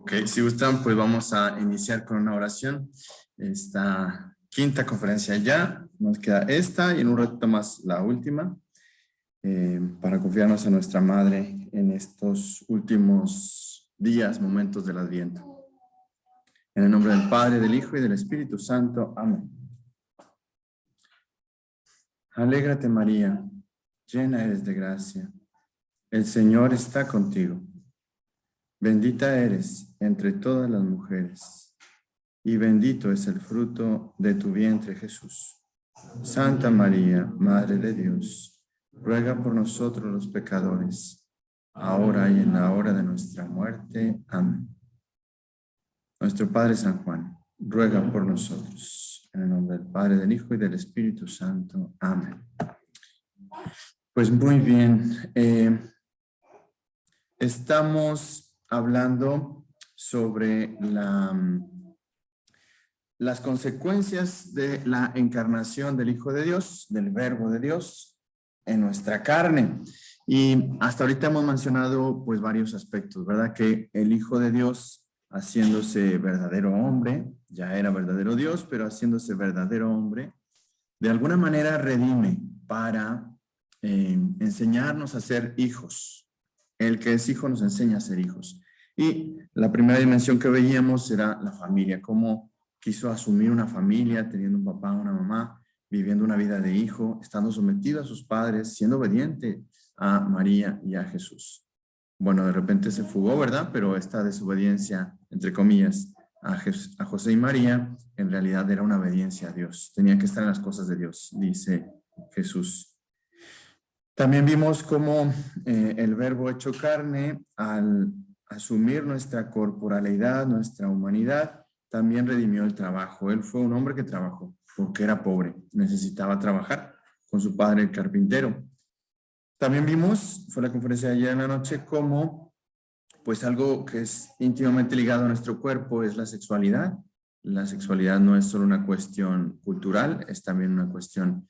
Ok, si gustan, pues vamos a iniciar con una oración. Esta quinta conferencia ya, nos queda esta y en un ratito más la última, para confiarnos a nuestra Madre en estos últimos días, momentos del Adviento. En el nombre del Padre, del Hijo y del Espíritu Santo. Amén. Alégrate, María, llena eres de gracia. El Señor está contigo. Bendita eres entre todas las mujeres, y bendito es el fruto de tu vientre, Jesús. Santa María, Madre de Dios, ruega por nosotros los pecadores, ahora y en la hora de nuestra muerte. Amén. Nuestro Padre San Juan, ruega por nosotros. En el nombre del Padre, del Hijo y del Espíritu Santo. Amén. Pues muy bien. Estamos hablando sobre las consecuencias de la encarnación del Hijo de Dios, del Verbo de Dios en nuestra carne. Y hasta ahorita hemos mencionado pues varios aspectos, ¿verdad? Que el Hijo de Dios, haciéndose verdadero hombre, ya era verdadero Dios, pero haciéndose verdadero hombre, de alguna manera redime para enseñarnos a ser hijos. El que es hijo nos enseña a ser hijos. Y la primera dimensión que veíamos era la familia, cómo quiso asumir una familia, teniendo un papá, una mamá, viviendo una vida de hijo, estando sometido a sus padres, siendo obediente a María y a Jesús. Bueno, de repente se fugó, ¿verdad? Pero esta desobediencia, entre comillas, a José y María, en realidad era una obediencia a Dios. Tenía que estar en las cosas de Dios, dice Jesús. También vimos cómo el Verbo hecho carne, al asumir nuestra corporalidad, nuestra humanidad, también redimió el trabajo. Él fue un hombre que trabajó porque era pobre, necesitaba trabajar con su padre el carpintero. También vimos, fue la conferencia de ayer en la noche, cómo pues algo que es íntimamente ligado a nuestro cuerpo es la sexualidad. La sexualidad no es solo una cuestión cultural, es también una cuestión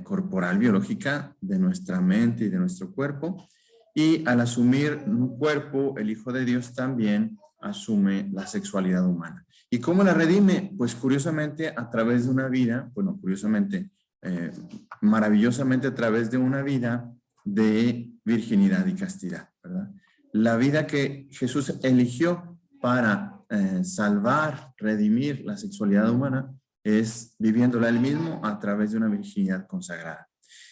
corporal, biológica, de nuestra mente y de nuestro cuerpo. Y al asumir un cuerpo, el Hijo de Dios también asume la sexualidad humana. ¿Y cómo la redime? Pues curiosamente a través de una vida, bueno, curiosamente, maravillosamente a través de una vida de virginidad y castidad, ¿verdad? La vida que Jesús eligió para salvar, redimir la sexualidad humana es viviéndola él mismo a través de una virginidad consagrada.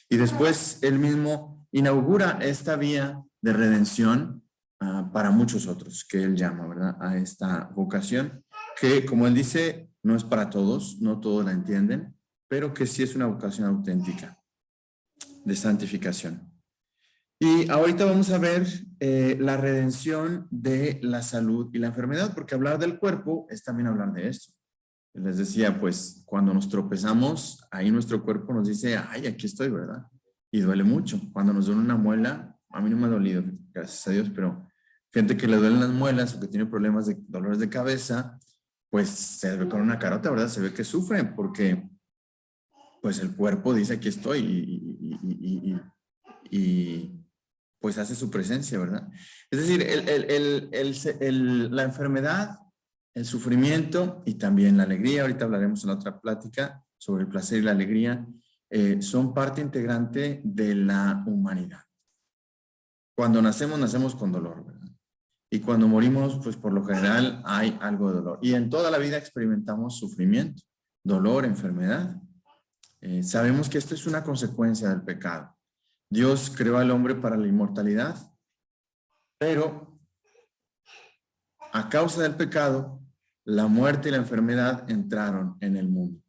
Y después él mismo inaugura esta vía de redención para muchos otros que él llama, ¿verdad? A esta vocación que, como él dice, no es para todos, no todos la entienden, pero que sí es una vocación auténtica de santificación. Y ahorita vamos a ver la redención de la salud y la enfermedad, porque hablar del cuerpo es también hablar de esto. Les decía, pues, cuando nos tropezamos, ahí nuestro cuerpo nos dice, ay, aquí estoy, ¿verdad? Y duele mucho. Cuando nos duele una muela, a mí no me ha dolido, gracias a Dios, pero gente que le duelen las muelas o que tiene problemas de dolores de cabeza, pues se ve con una carota, ¿verdad? Se ve que sufren porque, pues, el cuerpo dice, aquí estoy y pues hace su presencia, ¿verdad? Es decir, la enfermedad, el sufrimiento y también la alegría, ahorita hablaremos en la otra plática sobre el placer y la alegría, son parte integrante de la humanidad. Cuando nacemos, nacemos con dolor, ¿verdad? Y cuando morimos, pues por lo general hay algo de dolor. Y en toda la vida experimentamos sufrimiento, dolor, enfermedad. Sabemos que esto es una consecuencia del pecado. Dios creó al hombre para la inmortalidad, pero a causa del pecado, la muerte y la enfermedad entraron en el mundo.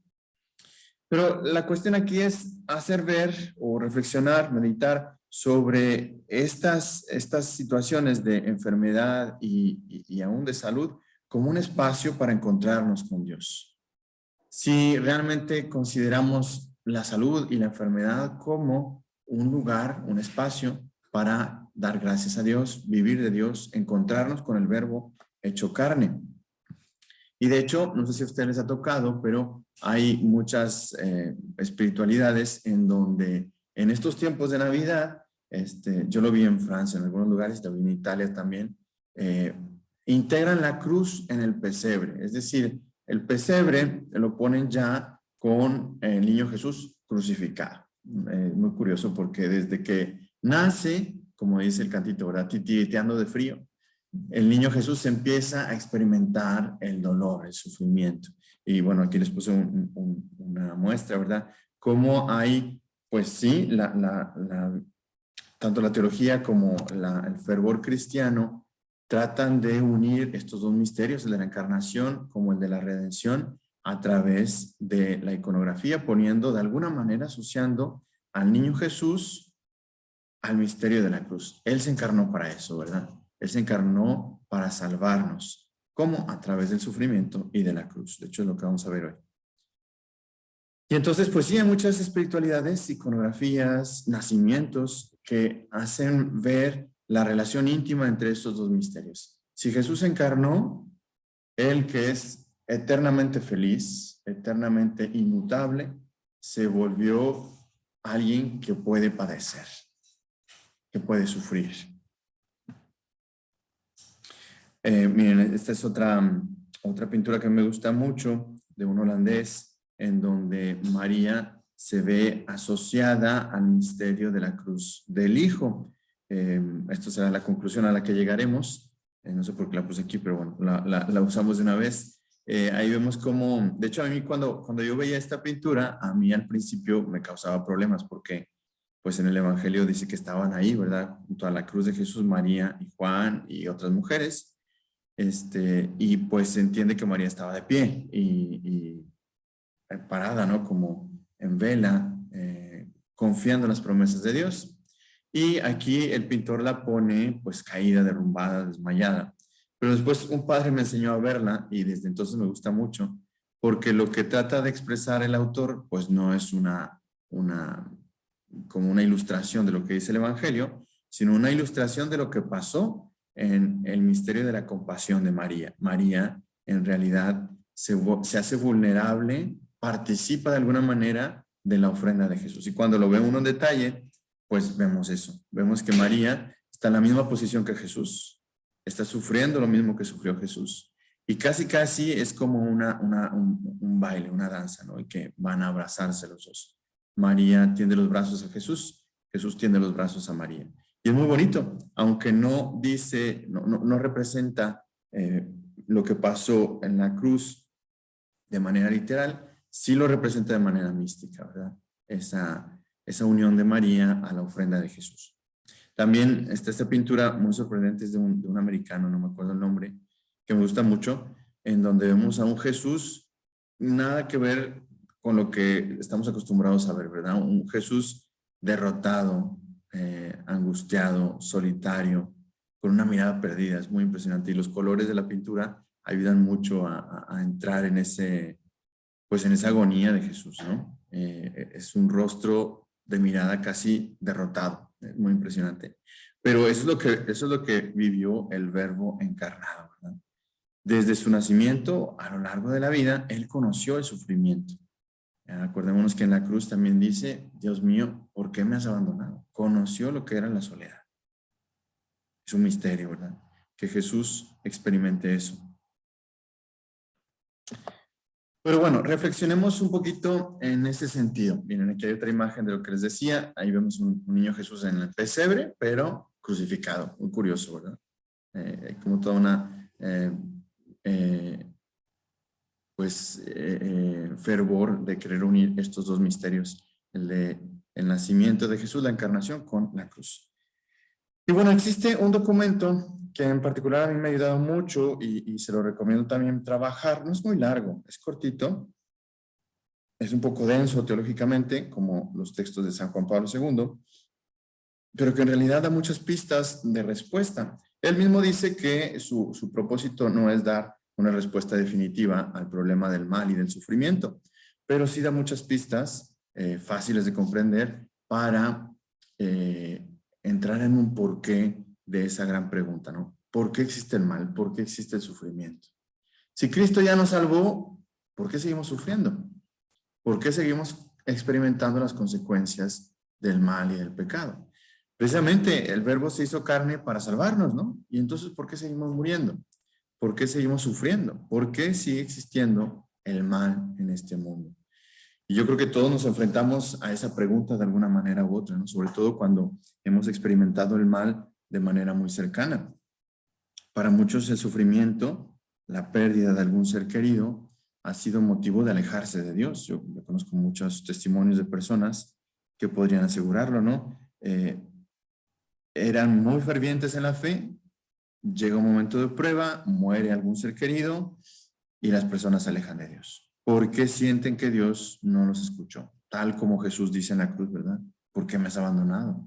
Pero la cuestión aquí es hacer ver o reflexionar, meditar sobre estas situaciones de enfermedad y aún de salud como un espacio para encontrarnos con Dios. Si realmente consideramos la salud y la enfermedad como un lugar, un espacio para dar gracias a Dios, vivir de Dios, encontrarnos con el Verbo hecho carne. Y de hecho, no sé si a ustedes les ha tocado, pero hay muchas espiritualidades en donde en estos tiempos de Navidad, yo lo vi en Francia, en algunos lugares, lo vi en Italia también, integran la cruz en el pesebre. Es decir, el pesebre lo ponen ya con el niño Jesús crucificado. Muy curioso porque desde que nace, como dice el cantito, ¿verdad? Titiriteando de frío, el niño Jesús empieza a experimentar el dolor, el sufrimiento. Y bueno, aquí les puse una muestra, ¿verdad? Cómo hay, pues sí, tanto la teología como el fervor cristiano tratan de unir estos dos misterios, el de la encarnación como el de la redención, a través de la iconografía, poniendo de alguna manera, asociando al niño Jesús al misterio de la cruz. Él se encarnó para eso, ¿verdad? Él se encarnó para salvarnos. ¿Cómo? A través del sufrimiento y de la cruz. De hecho, es lo que vamos a ver hoy. Y entonces, pues sí, hay muchas espiritualidades, iconografías, nacimientos que hacen ver la relación íntima entre estos dos misterios. Si Jesús encarnó, Él que es eternamente feliz, eternamente inmutable, se volvió alguien que puede padecer, que puede sufrir. Miren, esta es otra pintura que me gusta mucho, de un holandés, en donde María se ve asociada al misterio de la cruz del Hijo. Esto será la conclusión a la que llegaremos. No sé por qué la puse aquí, pero bueno, la usamos de una vez. Ahí vemos cómo, de hecho a mí cuando yo veía esta pintura, a mí al principio me causaba problemas porque pues en el Evangelio dice que estaban ahí, ¿verdad? Junto a la cruz de Jesús, María y Juan y otras mujeres. Y pues se entiende que María estaba de pie y parada, ¿no? Como en vela, confiando en las promesas de Dios. Y aquí el pintor la pone pues caída, derrumbada, desmayada. Pero después un padre me enseñó a verla y desde entonces me gusta mucho porque lo que trata de expresar el autor pues no es como una ilustración de lo que dice el Evangelio, sino una ilustración de lo que pasó en el misterio de la compasión de María. María en realidad se hace vulnerable, participa de alguna manera de la ofrenda de Jesús. Y cuando lo ve uno en detalle, pues vemos eso. Vemos que María está en la misma posición que Jesús. Está sufriendo lo mismo que sufrió Jesús. Y casi es como un baile, una danza, ¿no? Y que van a abrazarse los dos. María tiende los brazos a Jesús, Jesús tiende los brazos a María. Y es muy bonito, aunque no dice, no representa lo que pasó en la cruz de manera literal, sí lo representa de manera mística, ¿verdad? Esa unión de María a la ofrenda de Jesús. También está esta pintura muy sorprendente, es de un americano, no me acuerdo el nombre, que me gusta mucho, en donde vemos a un Jesús, nada que ver con lo que estamos acostumbrados a ver, ¿verdad? Un Jesús derrotado, angustiado, solitario, con una mirada perdida, es muy impresionante. Y los colores de la pintura ayudan mucho a entrar en pues en esa agonía de Jesús, ¿no? Es un rostro de mirada casi derrotado, es muy impresionante. Pero eso es lo que vivió el Verbo encarnado, ¿verdad? Desde su nacimiento, a lo largo de la vida, Él conoció el sufrimiento. Acordémonos que en la cruz también dice, Dios mío, ¿por qué me has abandonado? Conoció lo que era la soledad. Es un misterio, ¿verdad? Que Jesús experimente eso. Pero bueno, reflexionemos un poquito en ese sentido. Miren, aquí hay otra imagen de lo que les decía. Ahí vemos un niño Jesús en el pesebre, pero crucificado. Muy curioso, ¿verdad? Como toda una fervor de querer unir estos dos misterios, el nacimiento de Jesús, la encarnación, con la cruz. Y bueno, existe un documento que en particular a mí me ha ayudado mucho y se lo recomiendo también trabajar. No es muy largo, es cortito, es un poco denso teológicamente, como los textos de San Juan Pablo II, pero que en realidad da muchas pistas de respuesta. Él mismo dice que su propósito no es dar una respuesta definitiva al problema del mal y del sufrimiento, pero sí da muchas pistas fáciles de comprender para entrar en un porqué de esa gran pregunta, ¿no? ¿Por qué existe el mal? ¿Por qué existe el sufrimiento? Si Cristo ya nos salvó, ¿por qué seguimos sufriendo? ¿Por qué seguimos experimentando las consecuencias del mal y del pecado? Precisamente el Verbo se hizo carne para salvarnos, ¿no? Y entonces, ¿por qué seguimos muriendo? ¿Por qué seguimos sufriendo? ¿Por qué sigue existiendo el mal en este mundo? Y yo creo que todos nos enfrentamos a esa pregunta de alguna manera u otra, ¿no? Sobre todo cuando hemos experimentado el mal de manera muy cercana. Para muchos el sufrimiento, la pérdida de algún ser querido, ha sido motivo de alejarse de Dios. Yo conozco muchos testimonios de personas que podrían asegurarlo, ¿no? Eran muy fervientes en la fe, llega un momento de prueba, muere algún ser querido y las personas se alejan de Dios. ¿Por qué sienten que Dios no los escuchó? Tal como Jesús dice en la cruz, ¿verdad? ¿Por qué me has abandonado?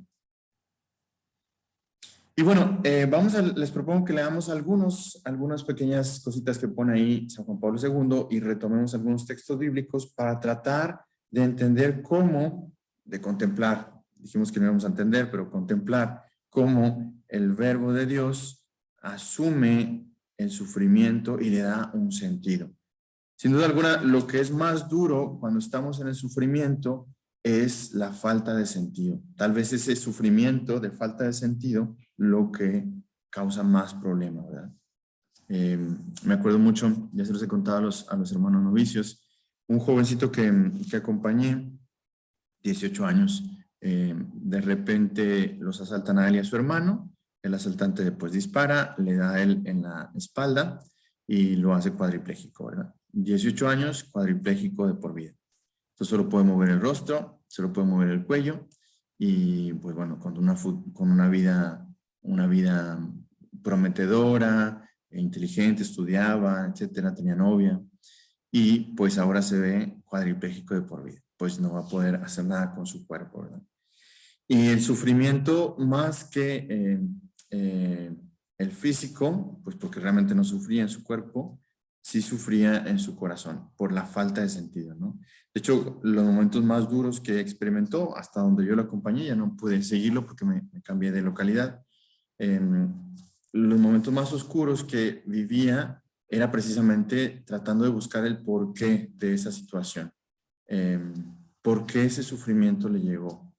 Y bueno, les propongo que leamos algunas pequeñas cositas que pone ahí San Juan Pablo II y retomemos algunos textos bíblicos para tratar de entender cómo, de contemplar, dijimos que no íbamos a entender, pero contemplar cómo el verbo de Dios asume el sufrimiento y le da un sentido. Sin duda alguna, lo que es más duro cuando estamos en el sufrimiento es la falta de sentido. Tal vez ese sufrimiento de falta de sentido lo que causa más problemas, ¿verdad? Me acuerdo mucho, ya se los he contado a los hermanos novicios, un jovencito que acompañé, 18 años, de repente los asaltan a él y a su hermano, el asaltante pues dispara, le da a él en la espalda y lo hace cuadripléjico, ¿verdad? 18 años, cuadripléjico de por vida. Entonces solo puede mover el rostro, solo puede mover el cuello y pues bueno, con una vida prometedora, inteligente, estudiaba, etcétera, tenía novia y pues ahora se ve cuadripléjico de por vida. Pues no va a poder hacer nada con su cuerpo, ¿verdad? Y el sufrimiento más que el físico, pues porque realmente no sufría en su cuerpo, sí sufría en su corazón por la falta de sentido, ¿no? De hecho, los momentos más duros que experimentó, hasta donde yo lo acompañé, ya no pude seguirlo porque me cambié de localidad. Los momentos más oscuros que vivía era precisamente tratando de buscar el porqué de esa situación. ¿Por qué ese sufrimiento le llegó?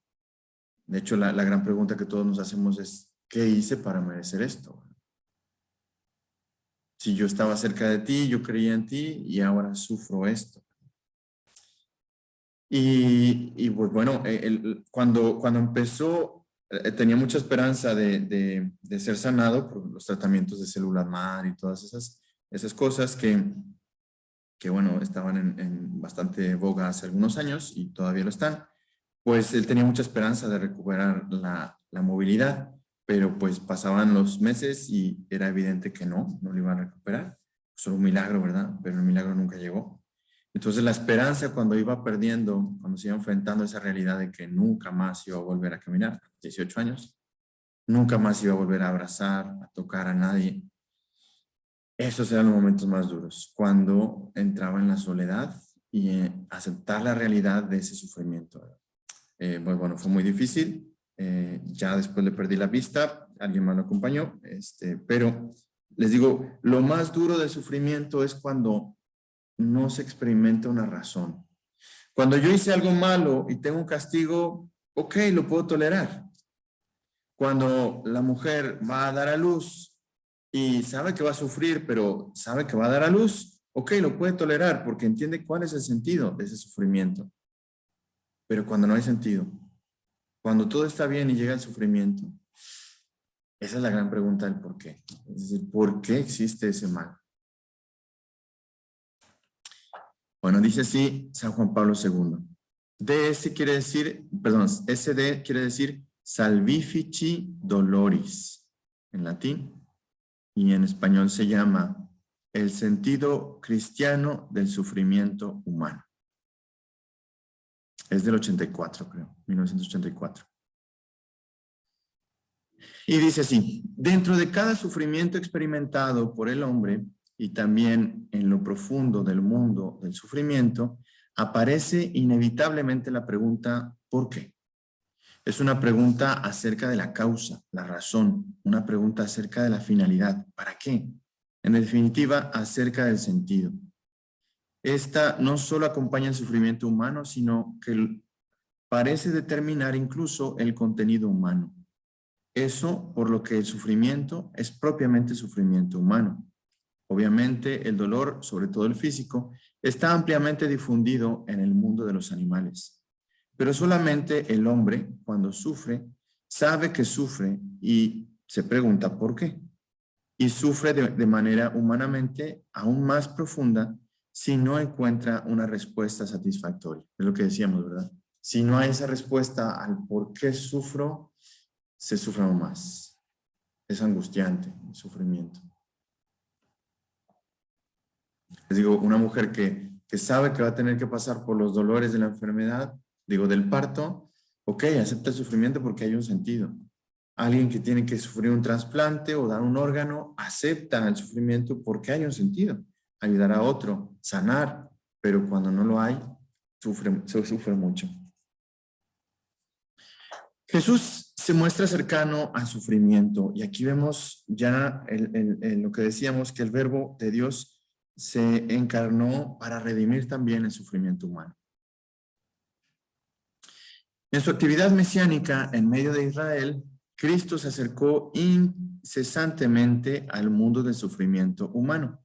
De hecho, la gran pregunta que todos nos hacemos es, ¿qué hice para merecer esto? Si yo estaba cerca de ti, yo creía en ti y ahora sufro esto. Y pues bueno, cuando empezó, tenía mucha esperanza de ser sanado por los tratamientos de células madre y todas esas cosas que bueno, estaban en bastante boga hace algunos años y todavía lo están. Pues él tenía mucha esperanza de recuperar la movilidad, pero pues pasaban los meses y era evidente que no lo iban a recuperar. Solo un milagro, ¿verdad? Pero el milagro nunca llegó. Entonces la esperanza cuando iba perdiendo, cuando se iba enfrentando a esa realidad de que nunca más iba a volver a caminar, 18 años, nunca más iba a volver a abrazar, a tocar a nadie. Esos eran los momentos más duros, cuando entraba en la soledad y aceptar la realidad de ese sufrimiento, ¿verdad? Pues bueno, fue muy difícil. Ya después le perdí la vista, alguien más lo acompañó, pero les digo, lo más duro del sufrimiento es cuando no se experimenta una razón. Cuando yo hice algo malo y tengo un castigo, ok, lo puedo tolerar. Cuando la mujer va a dar a luz y sabe que va a sufrir, pero sabe que va a dar a luz, ok, lo puede tolerar porque entiende cuál es el sentido de ese sufrimiento. Pero cuando no hay sentido, cuando todo está bien y llega el sufrimiento, esa es la gran pregunta del por qué. Es decir, ¿por qué existe ese mal? Bueno, dice así San Juan Pablo II. DS quiere decir, perdón, SD quiere decir salvifici doloris en latín y en español se llama el sentido cristiano del sufrimiento humano. Es del 84, creo, 1984. Y dice así, dentro de cada sufrimiento experimentado por el hombre y también en lo profundo del mundo del sufrimiento, aparece inevitablemente la pregunta ¿por qué? Es una pregunta acerca de la causa, la razón, una pregunta acerca de la finalidad, ¿para qué? En definitiva, acerca del sentido. Esta no solo acompaña el sufrimiento humano, sino que parece determinar incluso el contenido humano. Eso por lo que el sufrimiento es propiamente sufrimiento humano. Obviamente, el dolor, sobre todo el físico, está ampliamente difundido en el mundo de los animales. Pero solamente el hombre, cuando sufre, sabe que sufre y se pregunta por qué. Y sufre de manera humanamente aún más profunda si no encuentra una respuesta satisfactoria. Es lo que decíamos, ¿verdad? Si no hay esa respuesta al por qué sufro, se sufre aún más. Es angustiante el sufrimiento. Les digo, una mujer que sabe que va a tener que pasar por los dolores de la enfermedad, digo, del parto, ok, acepta el sufrimiento porque hay un sentido. Alguien que tiene que sufrir un trasplante o dar un órgano, acepta el sufrimiento porque hay un sentido. Ayudar a otro, sanar, pero cuando no lo hay, se sufre mucho. Jesús se muestra cercano al sufrimiento y aquí vemos ya lo que decíamos, que el verbo de Dios se encarnó para redimir también el sufrimiento humano. En su actividad mesiánica en medio de Israel, Cristo se acercó incesantemente al mundo del sufrimiento humano.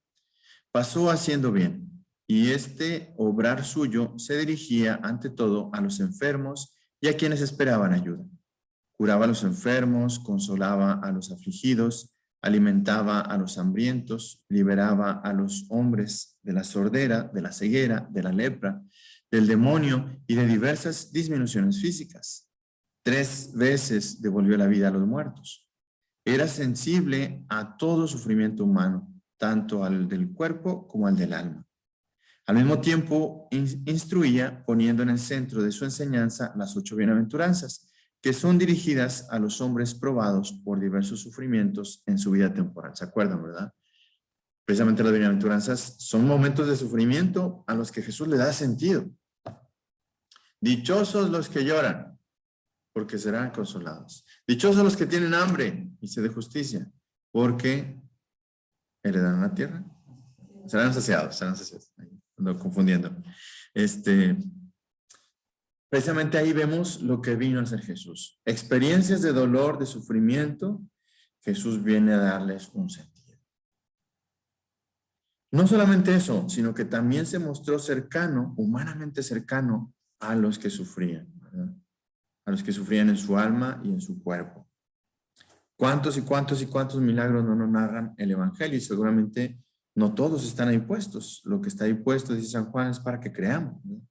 Pasó haciendo bien, y este obrar suyo se dirigía ante todo a los enfermos y a quienes esperaban ayuda. Curaba a los enfermos, consolaba a los afligidos, alimentaba a los hambrientos, liberaba a los hombres de la sordera, de la ceguera, de la lepra, del demonio y de diversas disminuciones físicas. 3 veces devolvió la vida a los muertos. Era sensible a todo sufrimiento humano, tanto al del cuerpo como al del alma. Al mismo tiempo, instruía poniendo en el centro de su enseñanza las 8 bienaventuranzas, que son dirigidas a los hombres probados por diversos sufrimientos en su vida temporal. ¿Se acuerdan, verdad? Precisamente las bienaventuranzas son momentos de sufrimiento a los que Jesús le da sentido. Dichosos los que lloran, porque serán consolados. Dichosos los que tienen hambre y sed de justicia, porque heredarán la tierra. Serán saciados, ando confundiendo. Precisamente ahí vemos lo que vino a hacer Jesús. Experiencias de dolor, de sufrimiento, Jesús viene a darles un sentido. No solamente eso, sino que también se mostró cercano, humanamente cercano, a los que sufrían, ¿verdad? A los que sufrían en su alma y en su cuerpo. ¿Cuántos y cuántos y cuántos milagros no nos narran el Evangelio? Y seguramente no todos están ahí puestos. Lo que está ahí puesto, dice San Juan, es para que creamos, ¿no?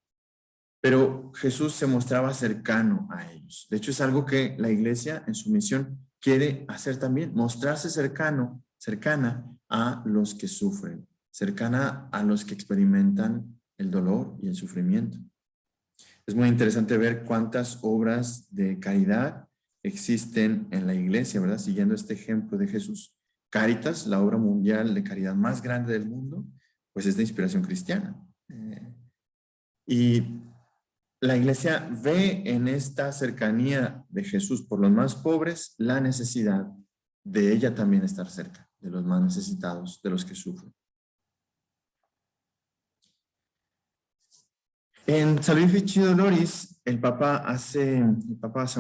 Pero Jesús se mostraba cercano a ellos. De hecho, es algo que la iglesia en su misión quiere hacer también, mostrarse cercana a los que sufren, cercana a los que experimentan el dolor y el sufrimiento. Es muy interesante ver cuántas obras de caridad existen en la iglesia, ¿verdad? Siguiendo este ejemplo de Jesús. Cáritas, la obra mundial de caridad más grande del mundo, pues es de inspiración cristiana. Y la iglesia ve en esta cercanía de Jesús por los más pobres la necesidad de ella también estar cerca, de los más necesitados, de los que sufren. En Salvifici Doloris, el Papa San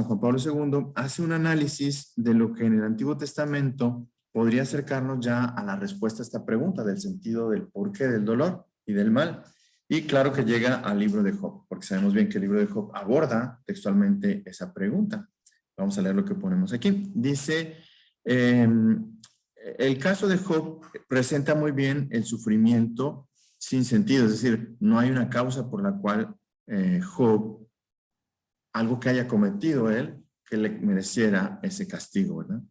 Juan Pablo II hace un análisis de lo que en el Antiguo Testamento podría acercarnos ya a la respuesta a esta pregunta del sentido del porqué del dolor y del mal. Y claro que llega al libro de Job, porque sabemos bien que el libro de Job aborda textualmente esa pregunta. Vamos a leer lo que ponemos aquí. Dice, el caso de Job presenta muy bien el sufrimiento sin sentido, es decir, no hay una causa por la cual Job, algo que haya cometido él, que le mereciera ese castigo, ¿verdad?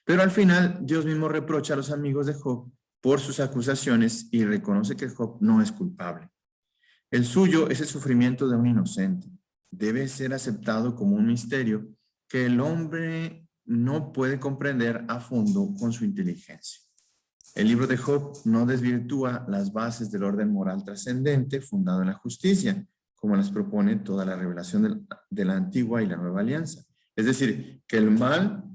Pero al final, Dios mismo reprocha a los amigos de Job por sus acusaciones y reconoce que Job no es culpable. El suyo es el sufrimiento de un inocente. Debe ser aceptado como un misterio que el hombre no puede comprender a fondo con su inteligencia. El libro de Job no desvirtúa las bases del orden moral trascendente fundado en la justicia, como las propone toda la revelación de la antigua y la nueva alianza. Es decir, que el mal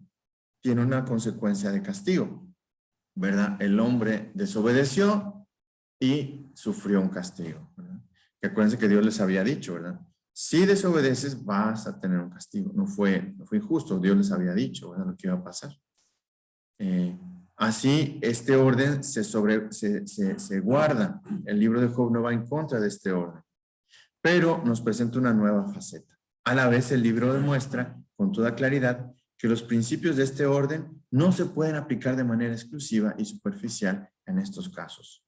tiene una consecuencia de castigo, ¿verdad? El hombre desobedeció y sufrió un castigo, ¿verdad? Que acuérdense que Dios les había dicho, ¿verdad? Si desobedeces vas a tener un castigo. No fue injusto, Dios les había dicho, ¿verdad? Lo que iba a pasar. Así, este orden se guarda. El libro de Job no va en contra de este orden, pero nos presenta una nueva faceta. A la vez, el libro demuestra con toda claridad que los principios de este orden no se pueden aplicar de manera exclusiva y superficial en estos casos.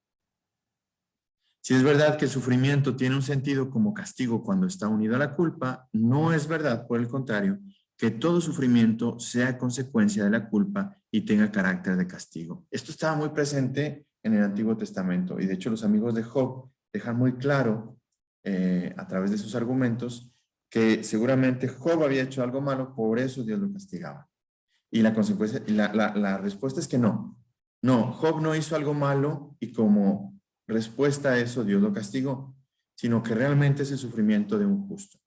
Si es verdad que el sufrimiento tiene un sentido como castigo cuando está unido a la culpa, no es verdad, por el contrario, que todo sufrimiento sea consecuencia de la culpa y tenga carácter de castigo. Esto estaba muy presente en el Antiguo Testamento y de hecho los amigos de Job dejan muy claro a través de sus argumentos que seguramente Job había hecho algo malo, por eso Dios lo castigaba. Y la consecuencia, la respuesta es que no. No, Job no hizo algo malo y como respuesta a eso Dios lo castigó, sino que realmente es el sufrimiento de un justo.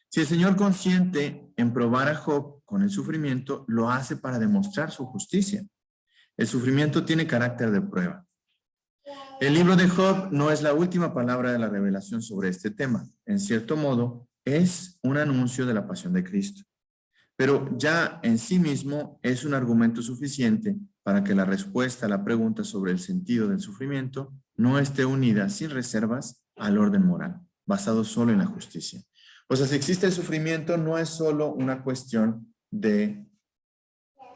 Si el Señor consiente en probar a Job con el sufrimiento, lo hace para demostrar su justicia. El sufrimiento tiene carácter de prueba. El libro de Job no es la última palabra de la revelación sobre este tema. En cierto modo, es un anuncio de la pasión de Cristo. Pero ya en sí mismo es un argumento suficiente para que la respuesta a la pregunta sobre el sentido del sufrimiento no esté unida sin reservas al orden moral, basado solo en la justicia. O sea, si existe el sufrimiento, no es solo una cuestión de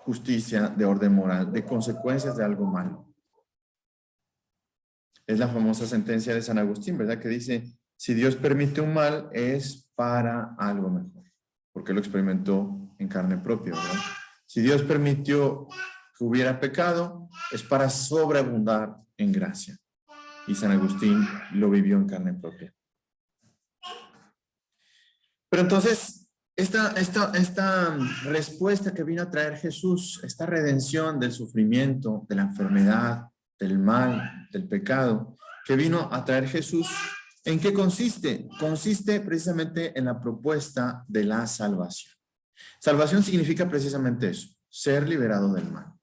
justicia, de orden moral, de consecuencias de algo malo. Es la famosa sentencia de San Agustín, ¿verdad? Que dice, si Dios permite un mal, es para algo mejor, porque lo experimentó en carne propia, ¿verdad? Si Dios permitió que hubiera pecado, es para sobreabundar en gracia. Y San Agustín lo vivió en carne propia. Pero entonces, esta respuesta que vino a traer Jesús, esta redención del sufrimiento, de la enfermedad, del mal, del pecado, que vino a traer Jesús, ¿en qué consiste? Consiste precisamente en la propuesta de la salvación. Salvación significa precisamente eso, ser liberado del mal.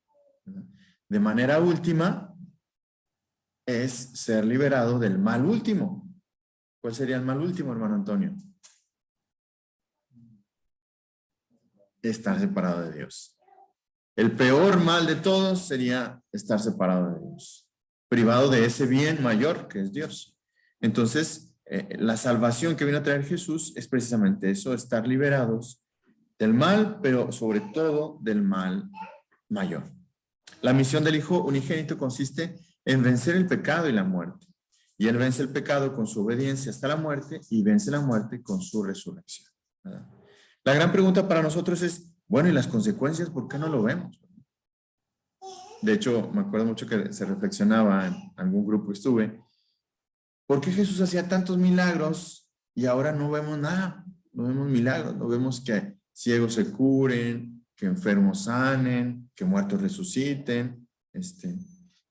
De manera última, es ser liberado del mal último. ¿Cuál sería el mal último, hermano Antonio? Estar separado de Dios. El peor mal de todos sería estar separado de Dios, privado de ese bien mayor que es Dios. Entonces, la salvación que vino a traer Jesús es precisamente eso, estar liberados del mal, pero sobre todo del mal mayor. La misión del Hijo unigénito consiste en vencer el pecado y la muerte. Y Él vence el pecado con su obediencia hasta la muerte y vence la muerte con su resurrección, ¿verdad? La gran pregunta para nosotros es, bueno, ¿y las consecuencias por qué no lo vemos? De hecho, me acuerdo mucho que se reflexionaba en algún grupo que estuve, ¿por qué Jesús hacía tantos milagros y ahora no vemos nada? No vemos milagros, no vemos que ciegos se curen, que enfermos sanen, que muertos resuciten.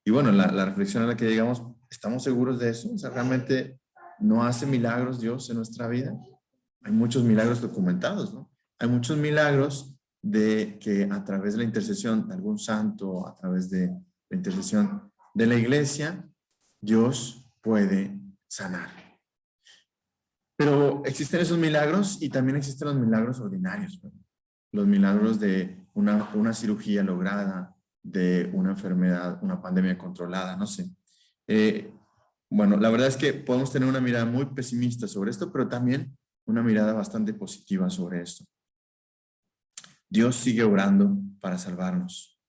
Y bueno, la reflexión a la que llegamos, ¿estamos seguros de eso? O sea, ¿realmente no hace milagros Dios en nuestra vida? Hay muchos milagros documentados, ¿no? Hay muchos milagros de que a través de la intercesión de algún santo, a través de la intercesión de la iglesia, Dios puede sanar. Pero existen esos milagros y también existen los milagros ordinarios, ¿no? Los milagros de una cirugía lograda, de una enfermedad, una pandemia controlada, no sé. Bueno, la verdad es que podemos tener una mirada muy pesimista sobre esto, pero también una mirada bastante positiva sobre esto. Dios sigue obrando para salvarnos.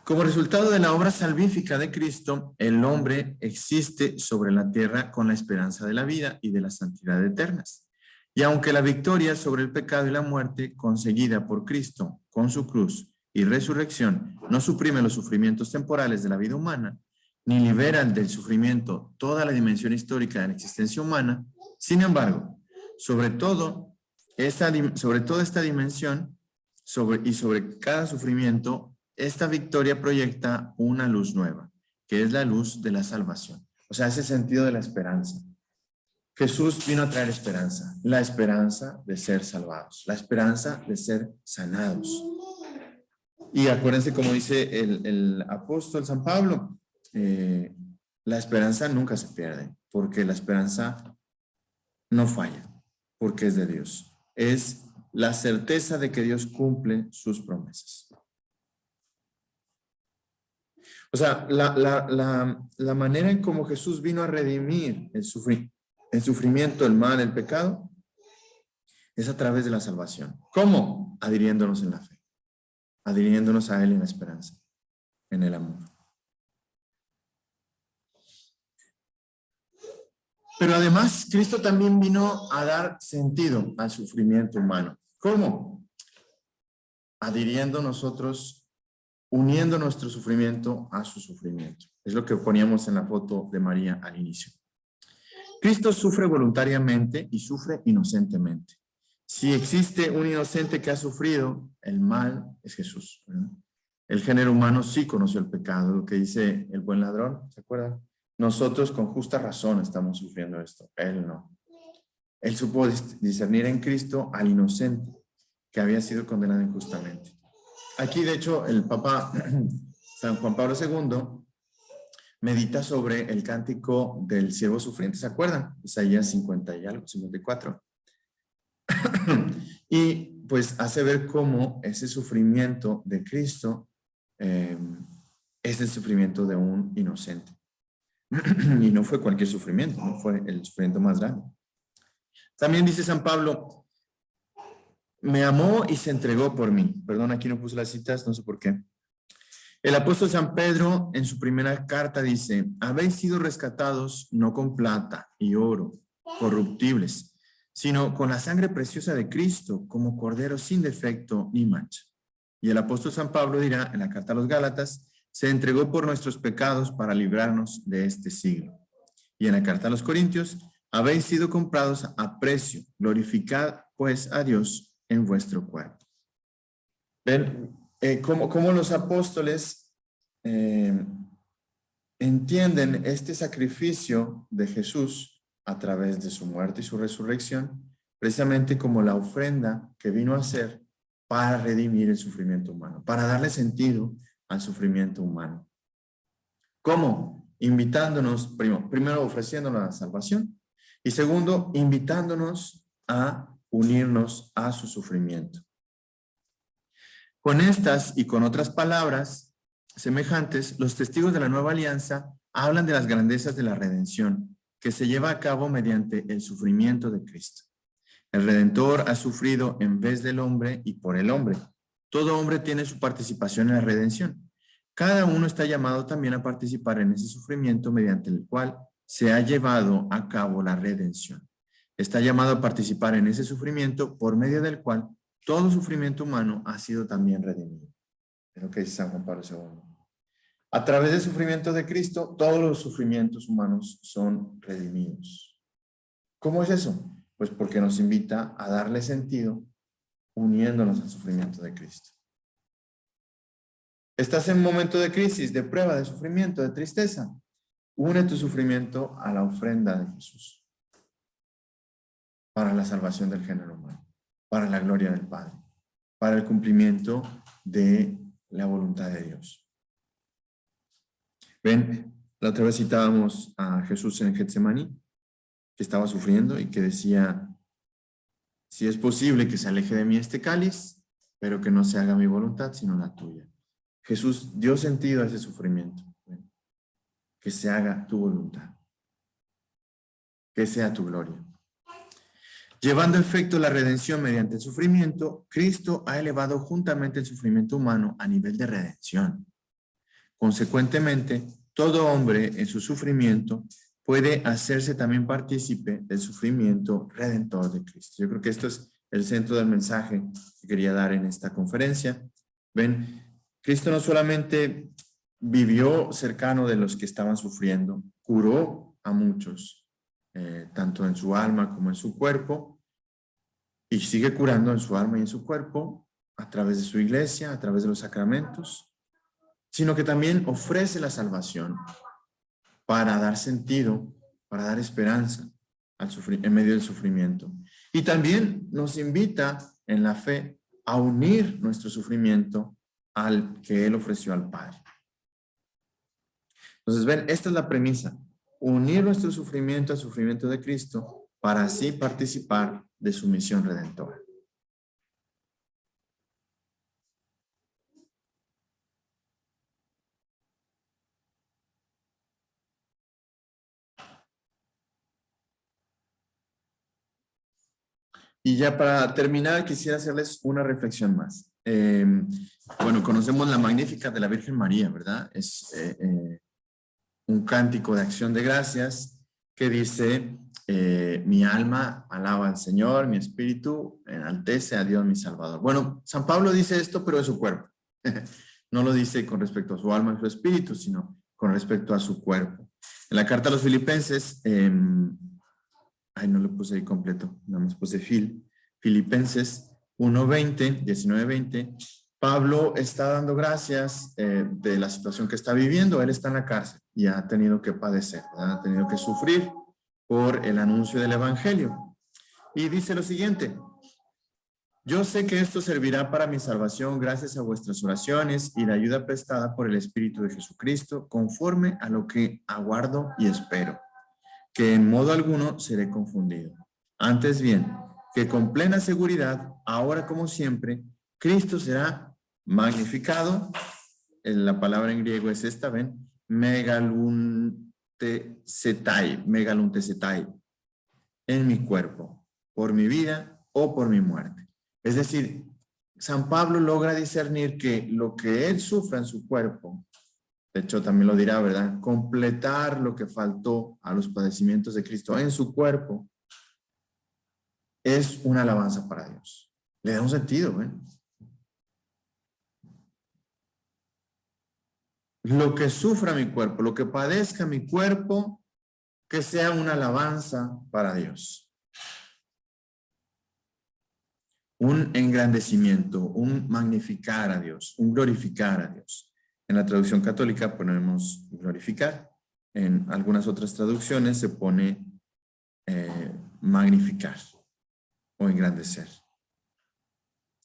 Como resultado de la obra salvífica de Cristo, el hombre existe sobre la tierra con la esperanza de la vida y de la santidad eternas. Y aunque la victoria sobre el pecado y la muerte conseguida por Cristo con su cruz y resurrección no suprime los sufrimientos temporales de la vida humana, ni libera del sufrimiento toda la dimensión histórica de la existencia humana, sin embargo, sobre toda esta dimensión y sobre cada sufrimiento, esta victoria proyecta una luz nueva, que es la luz de la salvación. O sea, ese sentido de la esperanza. Jesús vino a traer esperanza, la esperanza de ser salvados, la esperanza de ser sanados. Y acuérdense como dice el apóstol San Pablo, la esperanza nunca se pierde, porque la esperanza no falla, porque es de Dios. Es la certeza de que Dios cumple sus promesas. O sea, la manera en cómo Jesús vino a redimir el sufrimiento, el mal, el pecado, es a través de la salvación. ¿Cómo? Adhiriéndonos en la fe, adhiriéndonos a Él en la esperanza, en el amor. Pero además, Cristo también vino a dar sentido al sufrimiento humano. ¿Cómo? Adhiriendo nosotros, uniendo nuestro sufrimiento a su sufrimiento. Es lo que poníamos en la foto de María al inicio. Cristo sufre voluntariamente y sufre inocentemente. Si existe un inocente que ha sufrido el mal, es Jesús, ¿verdad? El género humano sí conoció el pecado, lo que dice el buen ladrón, ¿se acuerdan? Nosotros con justa razón estamos sufriendo esto, Él no. Él supo discernir en Cristo al inocente que había sido condenado injustamente. Aquí, de hecho, el Papa San Juan Pablo II medita sobre el cántico del siervo sufriente, ¿se acuerdan? Isaías 50 y algo, 54. Y pues hace ver cómo ese sufrimiento de Cristo es el sufrimiento de un inocente. Y no fue cualquier sufrimiento, no fue el sufrimiento más grande. También dice San Pablo, me amó y se entregó por mí. Perdón, aquí no puse las citas, no sé por qué. El apóstol San Pedro en su primera carta dice, habéis sido rescatados no con plata y oro corruptibles, sino con la sangre preciosa de Cristo, como cordero sin defecto ni mancha. Y el apóstol San Pablo dirá en la carta a los Gálatas, se entregó por nuestros pecados para librarnos de este siglo. Y en la carta a los Corintios, habéis sido comprados a precio, glorificad pues a Dios en vuestro cuerpo. ¿Ven? Cómo los apóstoles entienden este sacrificio de Jesús a través de su muerte y su resurrección, precisamente como la ofrenda que vino a ser para redimir el sufrimiento humano, para darle sentido al sufrimiento humano. ¿Cómo? Invitándonos, primero ofreciéndonos la salvación y segundo, invitándonos a unirnos a su sufrimiento. Con estas y con otras palabras semejantes, los testigos de la nueva alianza hablan de las grandezas de la redención que se lleva a cabo mediante el sufrimiento de Cristo. El Redentor ha sufrido en vez del hombre y por el hombre. Todo hombre tiene su participación en la redención. Cada uno está llamado también a participar en ese sufrimiento mediante el cual se ha llevado a cabo la redención. Está llamado a participar en ese sufrimiento por medio del cual todo sufrimiento humano ha sido también redimido. Es lo que dice San Juan Pablo II. A través del sufrimiento de Cristo, todos los sufrimientos humanos son redimidos. ¿Cómo es eso? Pues porque nos invita a darle sentido uniéndonos al sufrimiento de Cristo. Estás en un momento de crisis, de prueba, de sufrimiento, de tristeza. Une tu sufrimiento a la ofrenda de Jesús para la salvación del género humano, para la gloria del Padre, para el cumplimiento de la voluntad de Dios. Ven, la otra vez citábamos a Jesús en Getsemaní, que estaba sufriendo y que decía, si es posible que se aleje de mí este cáliz, pero que no se haga mi voluntad, sino la tuya. Jesús dio sentido a ese sufrimiento. ¿Ven? Que se haga tu voluntad. Que sea tu gloria. Llevando a efecto la redención mediante el sufrimiento, Cristo ha elevado juntamente el sufrimiento humano a nivel de redención. Consecuentemente, todo hombre en su sufrimiento puede hacerse también partícipe del sufrimiento redentor de Cristo. Yo creo que esto es el centro del mensaje que quería dar en esta conferencia. Ven, Cristo no solamente vivió cercano de los que estaban sufriendo, curó a muchos, tanto en su alma como en su cuerpo, y sigue curando en su alma y en su cuerpo a través de su iglesia, a través de los sacramentos, sino que también ofrece la salvación para dar sentido, para dar esperanza en medio del sufrimiento. Y también nos invita en la fe a unir nuestro sufrimiento al que Él ofreció al Padre. Entonces, ven, esta es la premisa. Unir nuestro sufrimiento al sufrimiento de Cristo para así participar de su misión redentora. Y ya para terminar, quisiera hacerles una reflexión más. Bueno, conocemos la Magnífica de la Virgen María, ¿verdad? Es un cántico de acción de gracias que dice, mi alma alaba al Señor, mi espíritu enaltece a Dios mi Salvador. Bueno, San Pablo dice esto, pero de su cuerpo. No lo dice con respecto a su alma y su espíritu, sino con respecto a su cuerpo. En la carta a los Filipenses, no lo puse ahí completo, nada más puse Filipenses 1:20, 19:20, Pablo está dando gracias de la situación que está viviendo. Él está en la cárcel y ha tenido que padecer, ¿verdad? Ha tenido que sufrir por el anuncio del evangelio. Y dice lo siguiente: yo sé que esto servirá para mi salvación gracias a vuestras oraciones y la ayuda prestada por el Espíritu de Jesucristo, conforme a lo que aguardo y espero, que en modo alguno seré confundido. Antes bien, que con plena seguridad, ahora como siempre, Cristo será magnificado. La palabra en griego es esta, ven, megaluntesetai, en mi cuerpo, por mi vida o por mi muerte. Es decir, San Pablo logra discernir que lo que él sufra en su cuerpo, de hecho también lo dirá, ¿verdad? Completar lo que faltó a los padecimientos de Cristo en su cuerpo es una alabanza para Dios. Le da un sentido, ¿eh? Lo que sufra mi cuerpo, lo que padezca mi cuerpo, que sea una alabanza para Dios. Un engrandecimiento, un magnificar a Dios, un glorificar a Dios. En la traducción católica ponemos glorificar. En algunas otras traducciones se pone magnificar o engrandecer.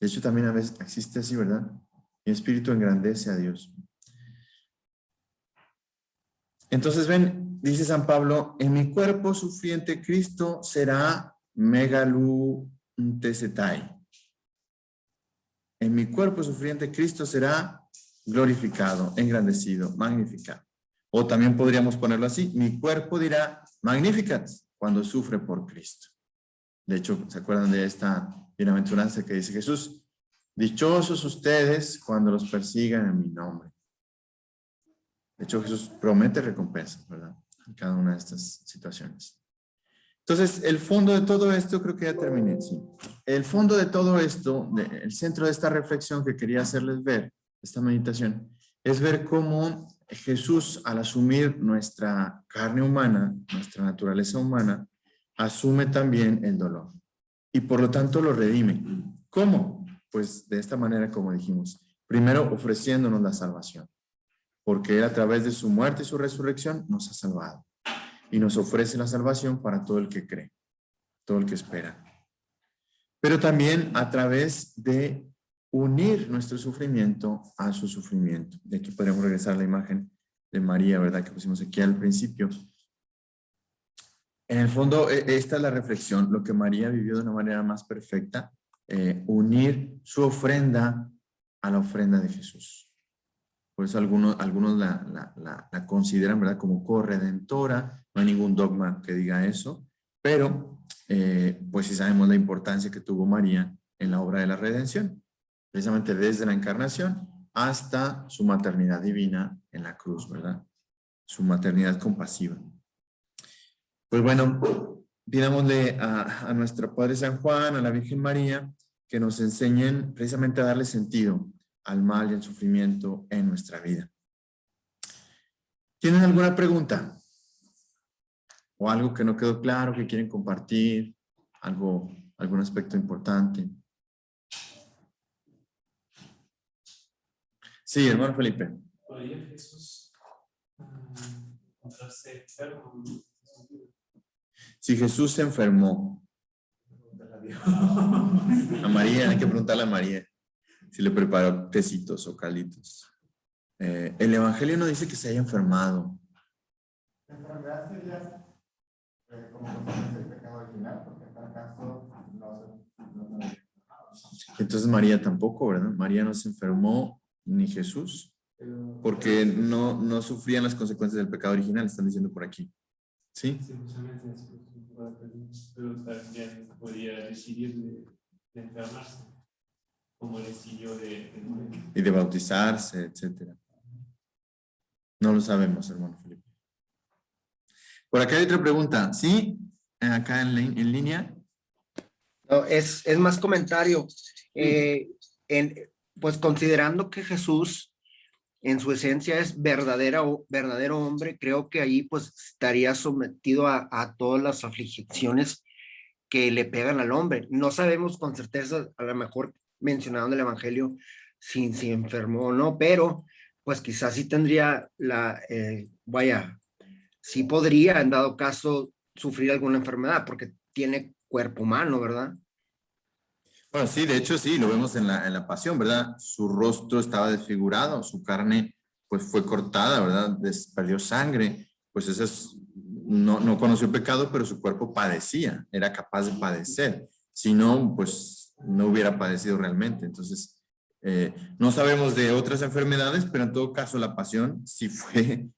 De hecho, también a veces existe así, ¿verdad? Mi espíritu engrandece a Dios. Entonces, ven, dice San Pablo, en mi cuerpo sufriente Cristo será megaluntesetai. En mi cuerpo sufriente Cristo será glorificado, engrandecido, magnificado. O también podríamos ponerlo así, mi cuerpo dirá magnificat cuando sufre por Cristo. De hecho, ¿se acuerdan de esta bienaventuranza que dice Jesús? Dichosos ustedes cuando los persigan en mi nombre. De hecho, Jesús promete recompensas, ¿verdad? En cada una de estas situaciones. Entonces, el fondo de todo esto, creo que ya terminé, sí. El fondo de todo esto, el centro de esta reflexión que quería hacerles ver, esta meditación, es ver cómo Jesús, al asumir nuestra carne humana, nuestra naturaleza humana, asume también el dolor. Y por lo tanto lo redime. ¿Cómo? Pues de esta manera, como dijimos. Primero, ofreciéndonos la salvación. Porque Él, a través de su muerte y su resurrección, nos ha salvado. Y nos ofrece la salvación para todo el que cree, todo el que espera. Pero también a través de unir nuestro sufrimiento a su sufrimiento. De aquí podemos regresar a la imagen de María, ¿verdad? Que pusimos aquí al principio. En el fondo, esta es la reflexión, lo que María vivió de una manera más perfecta, unir su ofrenda a la ofrenda de Jesús. Por eso algunos la consideran, ¿verdad?, como corredentora. No hay ningún dogma que diga eso, pero pues sí sabemos la importancia que tuvo María en la obra de la redención, precisamente desde la encarnación hasta su maternidad divina en la cruz, ¿verdad? Su maternidad compasiva. Pues bueno, pidámosle a nuestro Padre San Juan, a la Virgen María, que nos enseñen precisamente a darle sentido al mal y al sufrimiento en nuestra vida. ¿Tienen alguna pregunta? ¿O algo que no quedó claro, que quieren compartir? ¿Algún aspecto importante? Sí, hermano Felipe. ¿Podría Jesús encontrarse enfermo? Si Jesús se enfermó. A María, hay que preguntarle a María si le preparó tecitos o calitos. El Evangelio no dice que se haya enfermado. La enfermedad sería como consecuencia del pecado original, porque en tal caso no. Entonces María tampoco, ¿verdad? María no se enfermó, ni Jesús, porque no sufrían las consecuencias del pecado original, están diciendo por aquí. ¿sí? Sí, justamente es un poco la pregunta, pero también podría decidir de enfermarse, como decidió de morir. Y de bautizarse, etcétera. No lo sabemos, hermano Felipe. Por acá hay otra pregunta, ¿sí? Acá en línea. No, es más comentario. Pues considerando que Jesús en su esencia es verdadero hombre, creo que ahí pues estaría sometido a todas las aflicciones que le pegan al hombre. No sabemos con certeza, a lo mejor mencionado en el Evangelio, si enfermó o no, pero pues quizás sí tendría sí podría en dado caso sufrir alguna enfermedad porque tiene cuerpo humano, ¿verdad? Bueno, sí, de hecho sí, lo vemos en la pasión, ¿verdad? Su rostro estaba desfigurado, su carne pues fue cortada, ¿verdad? Perdió sangre, pues eso es, no conoció pecado, pero su cuerpo padecía, era capaz de padecer. Si no, pues no hubiera padecido realmente. Entonces, no sabemos de otras enfermedades, pero en todo caso la pasión sí fue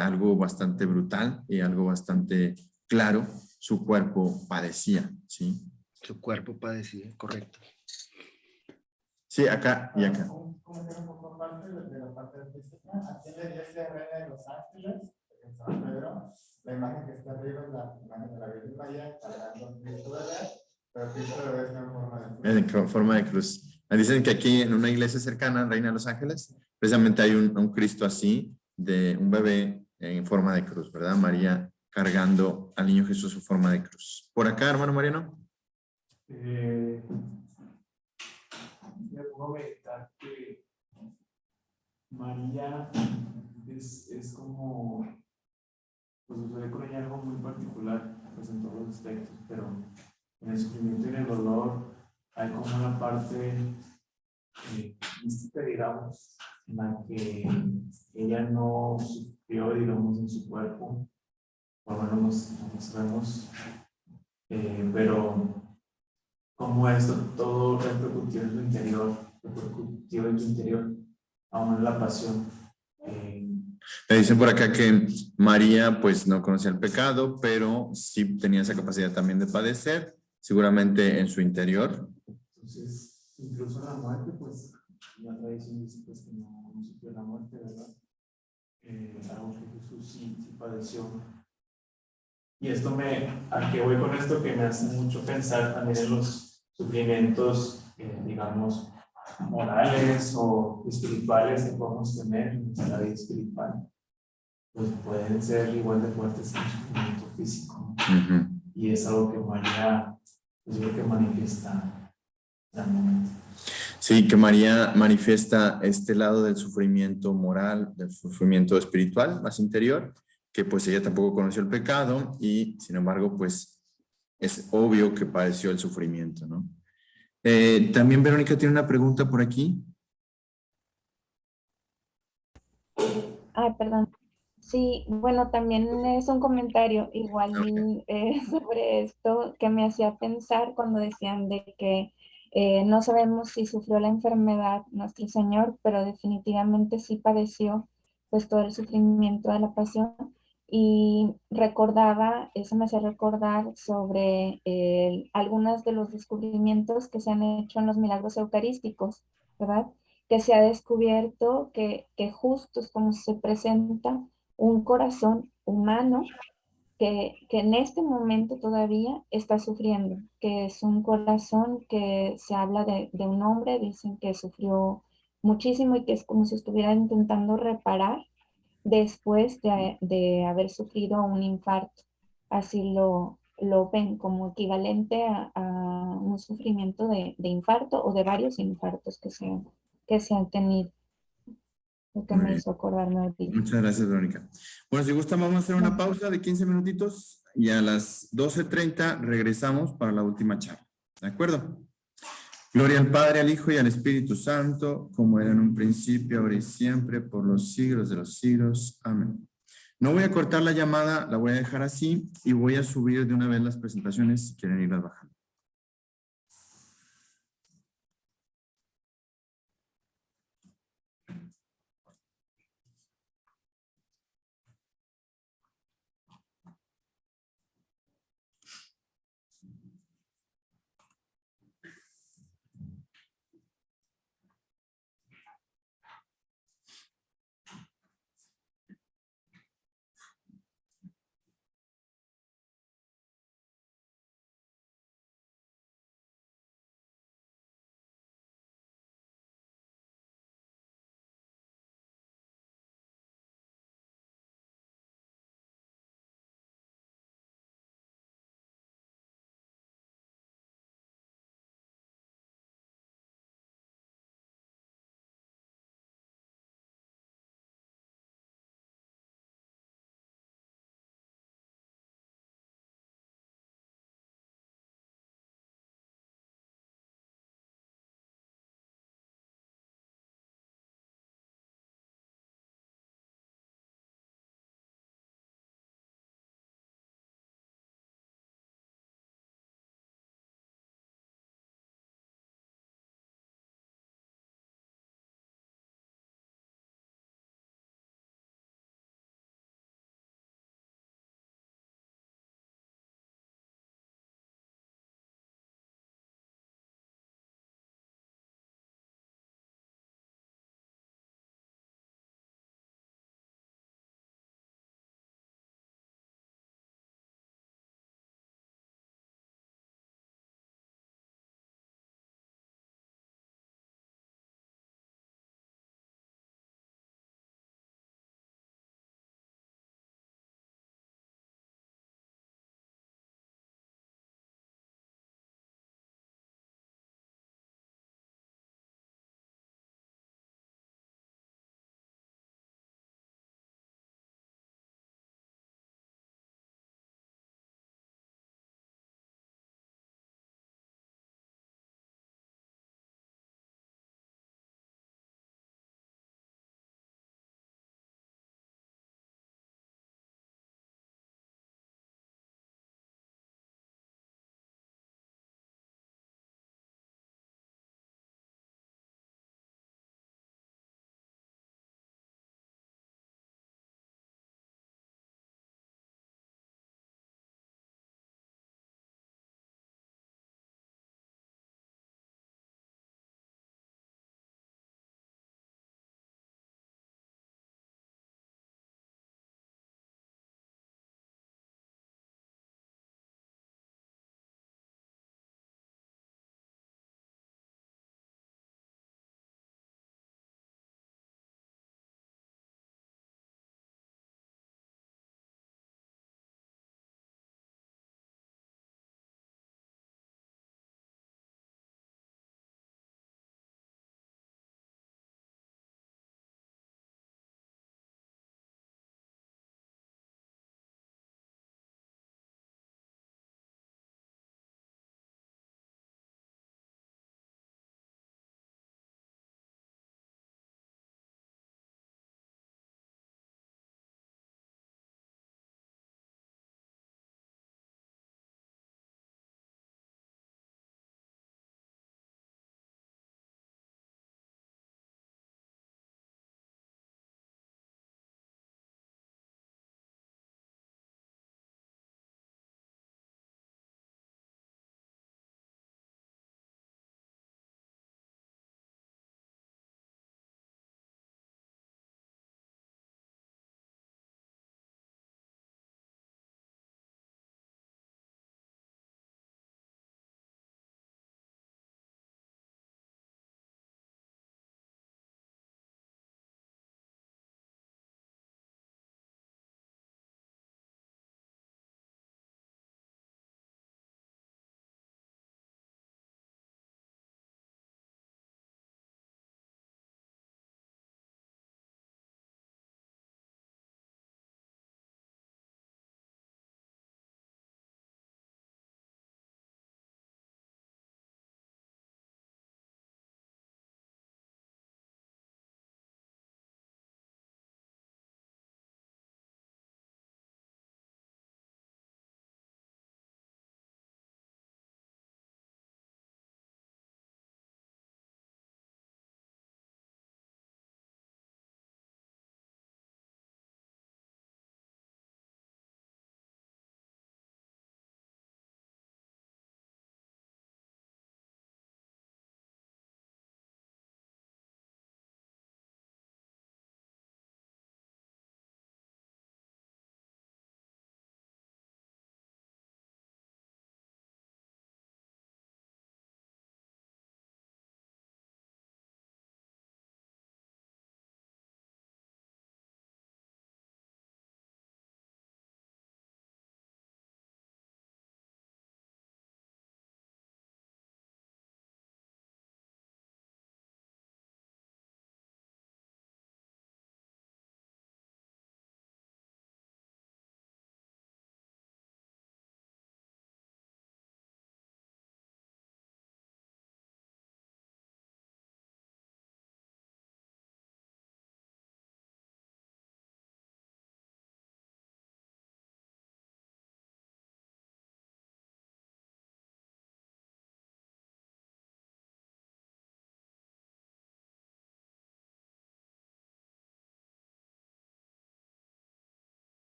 algo bastante brutal y algo bastante claro. Su cuerpo padecía, ¿sí? Su cuerpo padecía, correcto. Sí, acá y acá. Un comentario un poco aparte de la parte artística. Aquí en la iglesia Reina de Los Ángeles, en San Pedro, la imagen que está arriba es la imagen de la Virgen María cargando a Cristo bebé, pero Cristo bebé está en forma de cruz. En forma de cruz. Dicen que aquí en una iglesia cercana, Reina de Los Ángeles, precisamente hay un Cristo así, de un bebé en forma de cruz, ¿verdad? María cargando al niño Jesús en forma de cruz. Por acá, hermano Mariano. Me pongo a meditar que María es como, pues sucede con ella algo muy particular, pues en todos los aspectos, pero en el sufrimiento y en el dolor hay como una parte mística, digamos, en la que ella no sufrió, digamos, en su cuerpo, por lo menos no sabemos, pero como esto todo repercutió en su interior, aún en la pasión. Me dicen por acá que María pues no conocía el pecado, pero sí tenía esa capacidad también de padecer, seguramente en su interior. Entonces, incluso la muerte, pues, la tradición dice pues, que no sufrió la muerte, ¿verdad? Algo que Jesús sí padeció. Y ¿a qué voy con esto? Que me hace mucho pensar también en los sufrimientos, digamos, morales o espirituales que podemos tener en nuestra vida espiritual. Pues pueden ser igual de fuertes que el sufrimiento físico. Y es algo que María, pues yo creo que manifiesta en el momento. Sí, que María manifiesta este lado del sufrimiento moral, del sufrimiento espiritual más interior, que pues ella tampoco conoció el pecado y sin embargo pues es obvio que padeció el sufrimiento, ¿no? También Verónica tiene una pregunta por aquí. Ay, perdón. Sí, bueno, también es un comentario igual sobre esto que me hacía pensar cuando decían de que no sabemos si sufrió la enfermedad nuestro Señor, pero definitivamente sí padeció pues todo el sufrimiento de la pasión. Y recordaba, eso me hacía recordar sobre algunos de los descubrimientos que se han hecho en los milagros eucarísticos, ¿verdad? Que se ha descubierto que justo es como se presenta un corazón humano que en este momento todavía está sufriendo, que es un corazón que se habla de un hombre, dicen que sufrió muchísimo y que es como si estuviera intentando reparar después de haber sufrido un infarto. Así lo ven como equivalente a un sufrimiento de infarto o de varios infartos que se han tenido. Lo que Muy me bien. hizo acordarme ahorita. Muchas gracias, Verónica. Bueno, si gustan, vamos a hacer una pausa de 15 minutitos y a las 12:30 regresamos para la última charla. ¿De acuerdo? Gloria al Padre, al Hijo y al Espíritu Santo, como era en un principio, ahora y siempre, por los siglos de los siglos. Amén. No voy a cortar la llamada, la voy a dejar así y voy a subir de una vez las presentaciones si quieren irlas bajando.